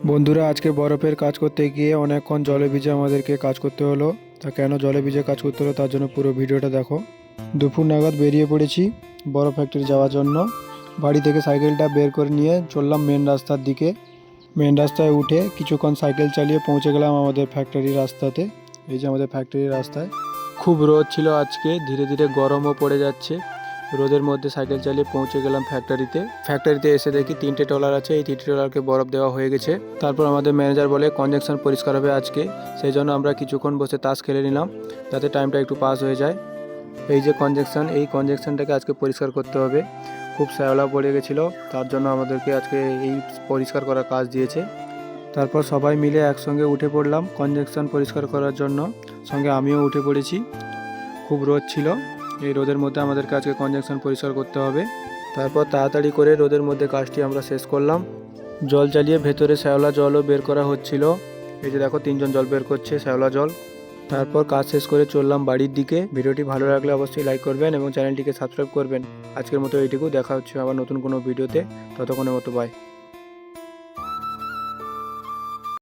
বন্ধুরা, আজকে বরফের কাজ করতে গিয়ে অনেকক্ষণ জলে ভিজে আমাদেরকে কাজ করতে হলো। তা কেন জলে ভিজে কাজ করতে হলো তার জন্য পুরো ভিডিওটা দেখো। দুপুর নাগাদ বেরিয়ে পড়েছি বরফ ফ্যাক্টরি যাওয়ার জন্য। বাড়ি থেকে সাইকেলটা বের করে নিয়ে চললাম মেন রাস্তার দিকে। মেন রাস্তায় উঠে কিছুক্ষণ সাইকেল চালিয়ে পৌঁছে গেলাম আমাদের ফ্যাক্টরির রাস্তাতে। এই যে আমাদের ফ্যাক্টরির রাস্তায় খুব রোদ ছিল আজকে, ধীরে ধীরে গরমও পড়ে যাচ্ছে। রোদের মধ্যে সাইকেল চালিয়ে পৌঁছে গেলাম ফ্যাক্টরিতে এসে দেখি 3টে ট্রলার আছে, এই 3টে ট্রলারকে বরফ দেওয়া হয়ে গেছে। তারপর আমাদের ম্যানেজার বলে কনজেকশন পরিষ্কার হবে আজকে, সেই জন্য আমরা কিছুক্ষণ বসে তাস খেলে নিলাম যাতে টাইমটা একটু পাস হয়ে যায়। এই যে কনজেকশন, এই কনজেকশনটাকে আজকে পরিষ্কার করতে হবে। খুব শ্যাওলা পড়ে গেছিলো, তার জন্য আমাদেরকে আজকে এই পরিষ্কার করার কাজ দিয়েছে। তারপর সবাই মিলে একসঙ্গে উঠে পড়লাম কনজেকশন পরিষ্কার করার জন্য, সঙ্গে আমিও উঠে পড়েছি। খুব রোদ ছিল, এই রোদের মধ্যে আমাদেরকে আজকে কনজেকশন পরিষ্কার করতে হবে। তারপর তাড়াতাড়ি করে রোদের মধ্যে কাজটি আমরা শেষ করলাম। জল চালিয়ে ভেতরে শ্যাওলা জলও বের করা হচ্ছিল। এই যে দেখো 3জন জল বের করছে, শ্যাওলা জল। তারপর কাজ শেষ করে চললাম বাড়ির দিকে। ভিডিওটি ভালো লাগলে অবশ্যই লাইক করবেন এবং চ্যানেলটিকে সাবস্ক্রাইব করবেন। আজকের মতো এইটুকু, দেখা হচ্ছে আবার নতুন কোনো ভিডিওতে। ততক্ষণের মতো বাই।